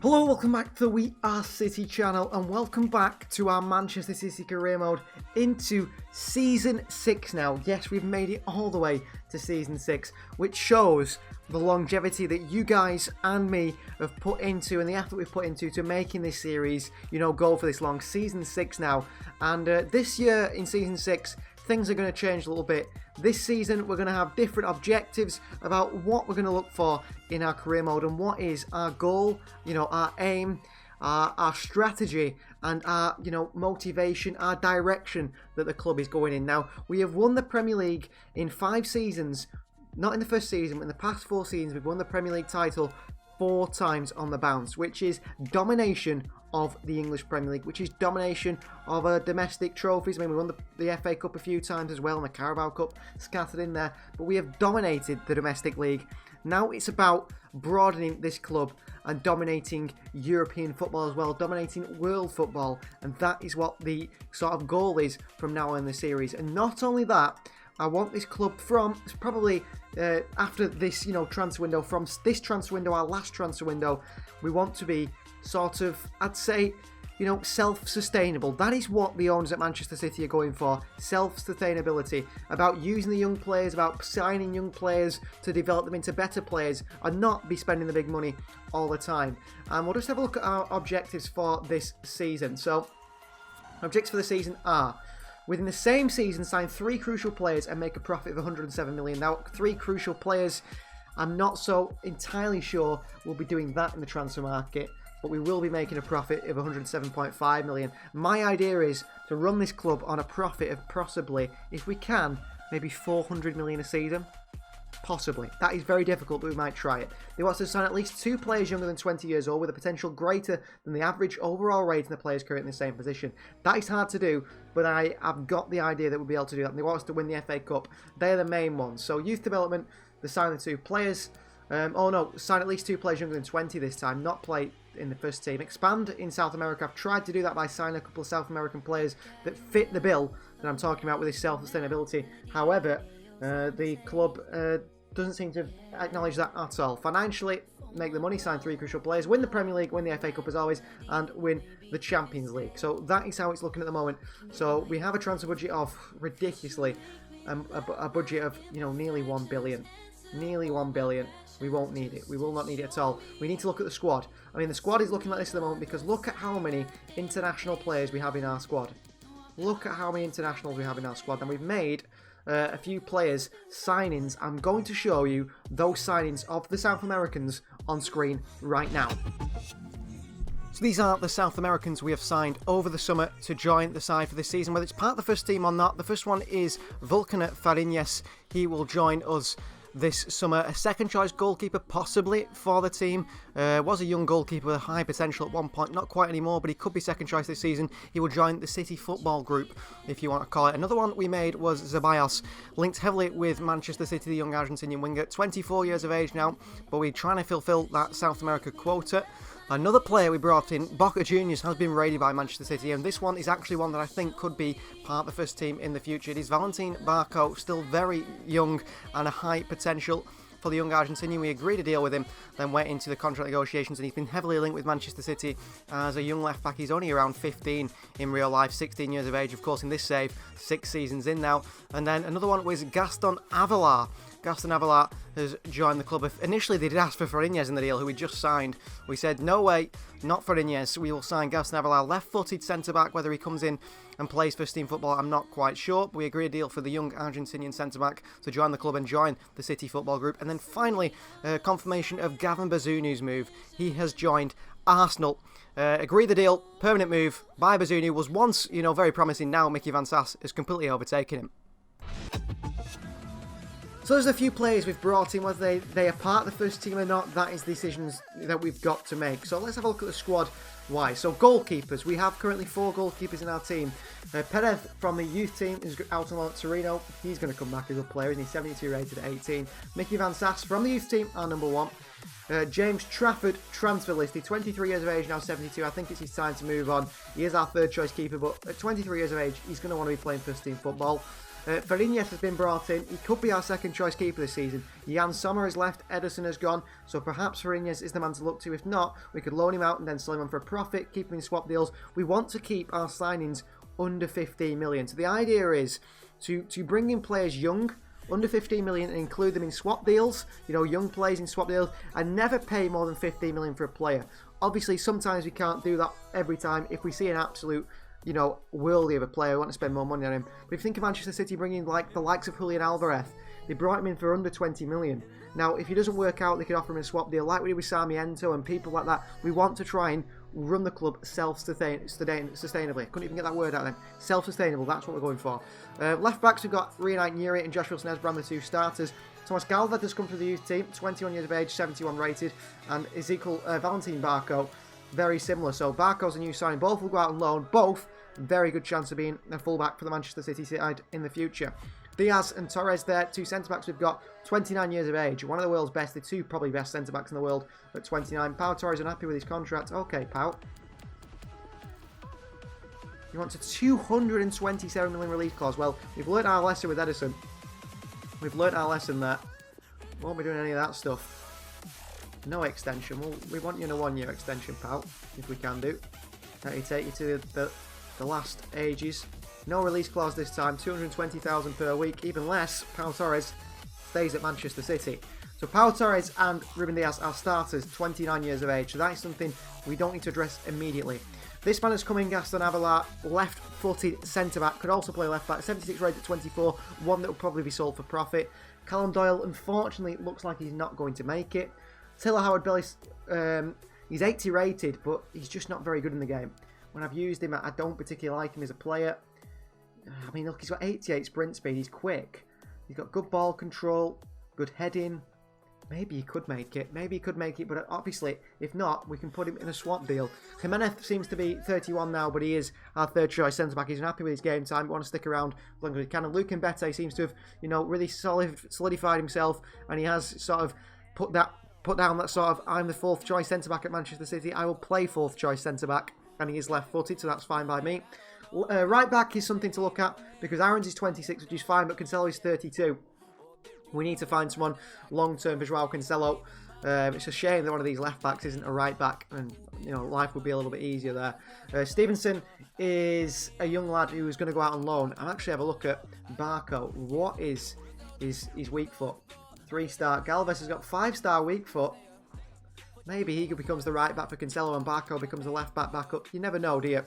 Hello, welcome back to the We Are City channel and welcome back to our Manchester City career mode into Season 6 now. Yes, we've made it all the way to Season 6, which shows the longevity that you guys and me have put into and the effort we've put into to making this series, go for this long. Season 6 now. And this year in Season 6, things are going to change a little bit. This season, we're going to have different objectives about what we're going to look for in our career mode and what is our goal, our aim, our strategy, and our, motivation, our direction that the club is going in. Now, we have won the Premier League in 5 seasons, not in the first season, but in the past 4 seasons, we've won the Premier League title 4 times on the bounce, which is domination of the English Premier League, which is domination of domestic trophies. I mean, we won the FA Cup a few times as well, and the Carabao Cup scattered in there, but we have dominated the domestic league. Now it's about broadening this club and dominating European football as well, dominating world football, and that is what the sort of goal is from now on in the series. And not only that, I want this club from probably after this, transfer window, from this transfer window, our last transfer window, we want to be sort of, I'd say, self-sustainable. That is what the owners at Manchester City are going for, self-sustainability, about using the young players, about signing young players to develop them into better players and not be spending the big money all the time. And we'll just have a look at our objectives for this season. So, objectives for the season are: within the same season, sign 3 crucial players and make a profit of 107 million. Now, 3 crucial players, I'm not so entirely sure we'll be doing that in the transfer market, but we will be making a profit of 107.5 million. My idea is to run this club on a profit of possibly, if we can, maybe 400 million a season. Possibly. That is very difficult, but we might try it. They want to sign at least 2 players younger than 20 years old with a potential greater than the average overall rating of the players currently in the same position. That is hard to do, but I've got the idea that we'll be able to do that. And they want us to win the FA Cup. They're the main ones. So youth development, they sign the 2 players. Sign at least 2 players younger than 20 this time, not play in the first team. Expand in South America. I've tried to do that by signing a couple of South American players that fit the bill that I'm talking about with this self-sustainability. However, the club doesn't seem to acknowledge that at all. Financially, make the money, sign 3 crucial players, win the Premier League, win the FA Cup as always, and win the Champions League. So that is how it's looking at the moment. So we have a transfer budget of ridiculously, a budget of nearly 1 billion. Nearly 1 billion. We won't need it. We will not need it at all. We need to look at the squad. I mean, the squad is looking like this at the moment because look at how many international players we have in our squad. Look at how many internationals we have in our squad. And we've made a few players signings. I'm going to show you those signings of the South Americans on screen right now. So these are the South Americans we have signed over the summer to join the side for this season. Whether it's part of the first team or not, the first one is Valentin Barco. He will join us this summer. A second choice goalkeeper possibly for the team. Was a young goalkeeper with a high potential at one point, not quite anymore, but he could be second choice this season. He will join the City football group, if you want to call it. Another one we made was Ceballos, linked heavily with Manchester City, the young Argentinian winger, 24 years of age now, but we're trying to fulfill that South America quota. Another player we brought in, Boca Juniors, has been raided by Manchester City, and this one is actually one that I think could be part of the first team in the future. It is Valentin Barco, still very young and a high potential for the young Argentinian. We agreed a deal with him, then went into the contract negotiations, and he's been heavily linked with Manchester City as a young left-back. He's only around 15 in real life, 16 years of age, of course, in this save, 6 seasons in now. And then another one was Gaston Avelar. Gaston Avelar has joined the club. Initially, they did ask for Fariñez in the deal, who we just signed. We said, no way, not Fariñez. We will sign Gaston Avelar, left-footed centre-back. Whether he comes in and plays first-team football, I'm not quite sure. But we agreed a deal for the young Argentinian centre-back to join the club and join the City football group. And then finally, confirmation of Gavin Bazuni's move. He has joined Arsenal. Agreed the deal, permanent move by Bazunu. Was once, very promising. Now Mickey Van Sass has completely overtaken him. So there's a few players we've brought in, whether they are part of the first team or not, that is decisions that we've got to make. So let's have a look at the squad. Why? So goalkeepers, we have currently 4 goalkeepers in our team. Perez from the youth team is out on loan at Torino. He's going to come back as a player, isn't he? 72 rated at 18. Mickey Van Sass from the youth team, our number 1. James Trafford, transfer listed, 23 years of age, now 72. I think it's his time to move on. He is our third choice keeper, but at 23 years of age, he's going to want to be playing first team football. Fariñas has been brought in. He could be our second choice keeper this season. Jan Sommer has left, Ederson has gone, so perhaps Fariñas is the man to look to. If not, we could loan him out and then sell him on for a profit, keep him in swap deals. We want to keep our signings under 15 million. So the idea is to bring in players young, under 15 million, and include them in swap deals, you know, young players in swap deals, and never pay more than 15 million for a player. Obviously, sometimes we can't do that every time. If we see an absolute, you know, worldly of a player, we want to spend more money on him. But if you think of Manchester City bringing like the likes of Julian Alvarez, they brought him in for under 20 million. Now, if he doesn't work out, they could offer him a swap deal, like we did with Sarmiento and people like that. We want to try and run the club self-sustainably. Couldn't even get that word out then. Self-sustainable, that's what we're going for. Left backs, we've got Reunite Nuri and Joshua Snesbrand, the two starters. Thomas Galved has come through the youth team, 21 years of age, 71 rated, and Valentin Barco, very similar. So Barco's a new signing. Both will go out on loan. Both very good chance of being a fullback for the Manchester City side in the future. Diaz and Torres there, two centre-backs we've got, 29 years of age, one of the world's best, the two probably best centre-backs in the world at 29. Pau Torres unhappy with his contract. Okay, Pau. You want a 227 million release clause. Well, we've learnt our lesson with Ederson. We've learnt our lesson there. Won't be doing any of that stuff. No extension. We want you in a 1-year extension, Pau, if we can do. Take you to the last ages. No release clause this time, 220,000 per week, even less. Pau Torres stays at Manchester City. So Pau Torres and Ruben Diaz are starters, 29 years of age. So that is something we don't need to address immediately. This man has come in, Gaston Avelar, left-footed centre-back, could also play left-back, 76 rated at 24, one that will probably be sold for profit. Callum Doyle, unfortunately, looks like he's not going to make it. Taylor Howard-Belly, he's 80 rated, but he's just not very good in the game. When I've used him, I don't particularly like him as a player. I mean, look, he's got 88 sprint speed, he's quick. He's got good ball control, good heading. Maybe he could make it. Maybe he could make it, but obviously, if not, we can put him in a swap deal. Jimenez seems to be 31 now, but he is our third choice centre-back. He's happy with his game time, but want to stick around as long as he can. And Luke Mbete seems to have, you know, really solidified himself, and he has sort of put down that sort of, I'm the fourth choice centre-back at Manchester City. I will play fourth choice centre-back, and he is left-footed, so that's fine by me. Right back is something to look at, because Aarons is 26, which is fine, but Cancelo is 32. We need to find someone long-term for Joao Cancelo. It's a shame that one of these left-backs isn't a right-back, and you know, life would be a little bit easier there. Stevenson is a young lad who is going to go out on loan. I'll actually have a look at Barco. What is his weak foot? 3-star. Galvez has got 5-star weak foot. Maybe he becomes the right back for Cancelo and Barco becomes a left back backup. You never know, do you?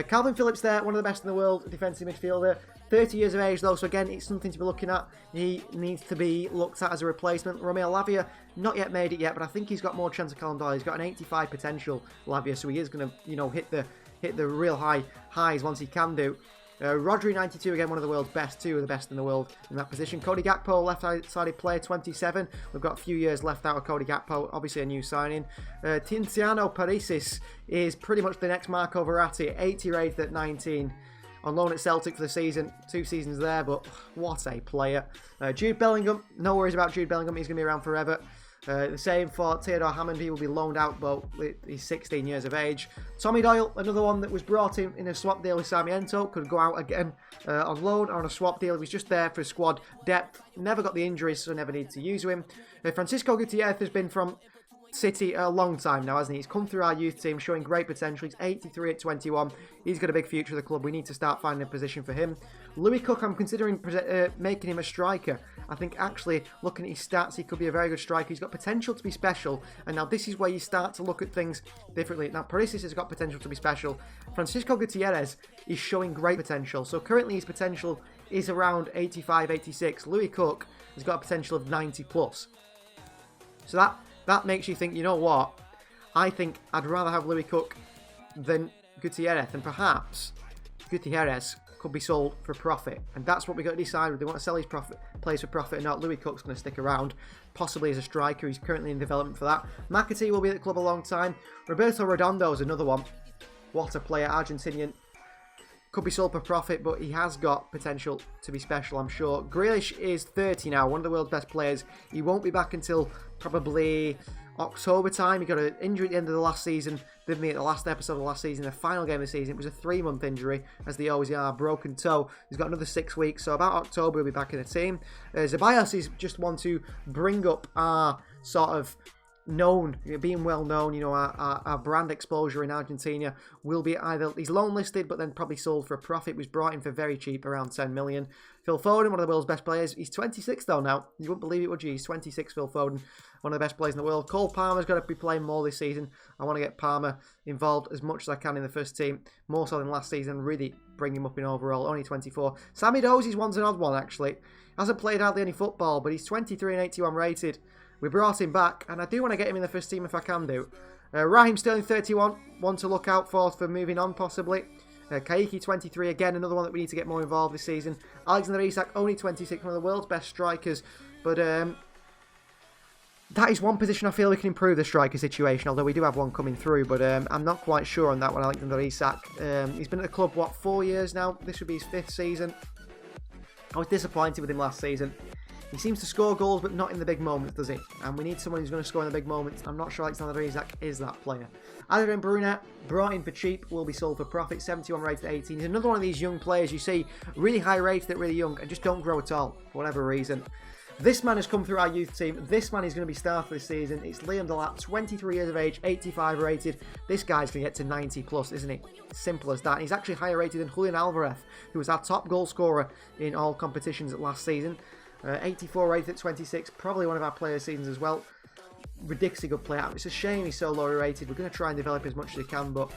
Calvin Phillips there, one of the best in the world, defensive midfielder. 30 years of age though, so again, it's something to be looking at. He needs to be looked at as a replacement. Romeo Lavia, not yet made it yet, but I think he's got more chance of Callum Doyle. He's got an 85 potential, Lavia, so he is going to, you know, hit the real highs once he can do. Rodri, 92, again, one of the world's best, two of the best in the world in that position. Cody Gakpo, left-sided player, 27. We've got a few years left out of Cody Gakpo, obviously a new signing. Tiziano Parisis is pretty much the next Marco Verratti, 80 rated at 19. On loan at Celtic for the season, 2 seasons there, but what a player. Jude Bellingham, no worries about Jude Bellingham, he's going to be around forever. The same for Theodore Hammond, he will be loaned out, but he's 16 years of age. Tommy Doyle, another one that was brought in a swap deal with Sarmiento, could go out again on loan or on a swap deal. He was just there for squad depth, never got the injuries, so never needed to use him. Francisco Gutierrez has been from City a long time now, hasn't he? He's come through our youth team, showing great potential. He's 83 at 21. He's got a big future of the club. We need to start finding a position for him. Louis Cook, I'm considering making him a striker. I think actually, looking at his stats, he could be a very good striker. He's got potential to be special. And now this is where you start to look at things differently. Now, Parisis has got potential to be special. Francisco Gutierrez is showing great potential. So currently his potential is around 85, 86. Louis Cook has got a potential of 90 plus. So that makes you think, you know what? I think I'd rather have Louis Cook than Gutierrez, and perhaps Gutierrez could be sold for profit. And that's what we've got to decide whether they want to sell his plays for profit or not. Louis Cook's going to stick around, possibly as a striker. He's currently in development for that. McAtee will be at the club a long time. Roberto Redondo is another one. What a player, Argentinian. Could be sold for profit, but he has got potential to be special, I'm sure. Grealish is 30 now, one of the world's best players. He won't be back until probably October time. He got an injury at the end of the last season, with me at the last episode of last season, the final game of the season. It was a 3-month injury, as they always are, broken toe. He's got another 6 weeks, so about October he'll be back in the team. Zeballos is just one to bring up our sort of being well known, you know, our brand exposure in Argentina will be either, he's loan listed, but then probably sold for a profit. Was brought in for very cheap, around 10 million. Phil Foden, one of the world's best players. He's 26 though now. You wouldn't believe it, would you? He's 26, Phil Foden, one of the best players in the world. Cole Palmer's got to be playing more this season. I want to get Palmer involved as much as I can in the first team, more so than last season, really bring him up in overall, only 24. Sammy Dozie's one's an odd one, actually. Hasn't played hardly any football, but he's 23 and 81 rated. We brought him back, and I do want to get him in the first team if I can do. Raheem Sterling, 31, one to look out for moving on, possibly. Kaiki, 23, again, another one that we need to get more involved this season. Alexander Isak, only 26, one of the world's best strikers. But that is one position I feel we can improve the striker situation, although we do have one coming through. But I'm not quite sure on that one, Alexander Isak. He's been at the club, what, 4 years now? This would be his 5th season. I was disappointed with him last season. He seems to score goals, but not in the big moments, does he? And we need someone who's going to score in the big moments. I'm not sure Alexander Isak is that player. Adrian Brunner, brought in for cheap, will be sold for profit. 71 rated at 18. He's another one of these young players you see, really high rated at really young, and just don't grow at all, for whatever reason. This man has come through our youth team. This man is going to be starter this season. It's Liam Delap, 23 years of age, 85 rated. This guy's going to get to 90 plus, isn't he? Simple as that. And he's actually higher rated than Julian Alvarez, who was our top goal scorer in all competitions last season. 84 rated at 26, probably one of our player seasons as well. Ridiculously good player. It's a shame he's so low rated. We're going to try and develop as much as we can, but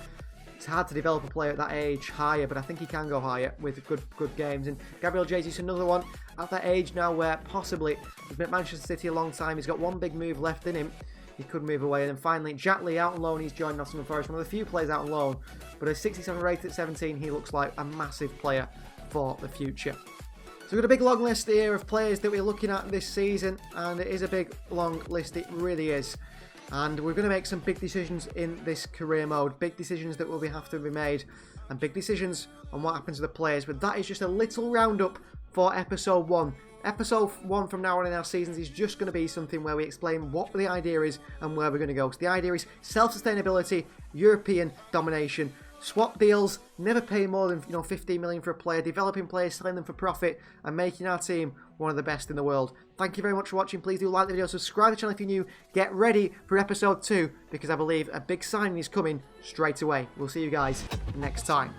it's hard to develop a player at that age higher, but I think he can go higher with good games. And Gabrielle Jason, another one at that age now where possibly he's been at Manchester City a long time. He's got one big move left in him. He could move away. And then finally, Jack Lee out on loan. He's joined Nottingham Forest, one of the few players out on loan. But a 67 rated at 17, he looks like a massive player for the future. So we've got a big long list here of players that we're looking at this season, and it is a big long list, it really is. And we're going to make some big decisions in this career mode, big decisions that will have to be made, and big decisions on what happens to the players. But that is just a little roundup for episode 1. Episode 1 from now on in our seasons is just going to be something where we explain what the idea is and where we're going to go. So the idea is self-sustainability, European domination, swap deals, never pay more than 15 million for a player, developing players, selling them for profit, and making our team one of the best in the world. Thank you very much for watching. Please do like the video, subscribe to the channel if you're new, get ready for episode 2, because I believe a big signing is coming straight away. We'll see you guys next time.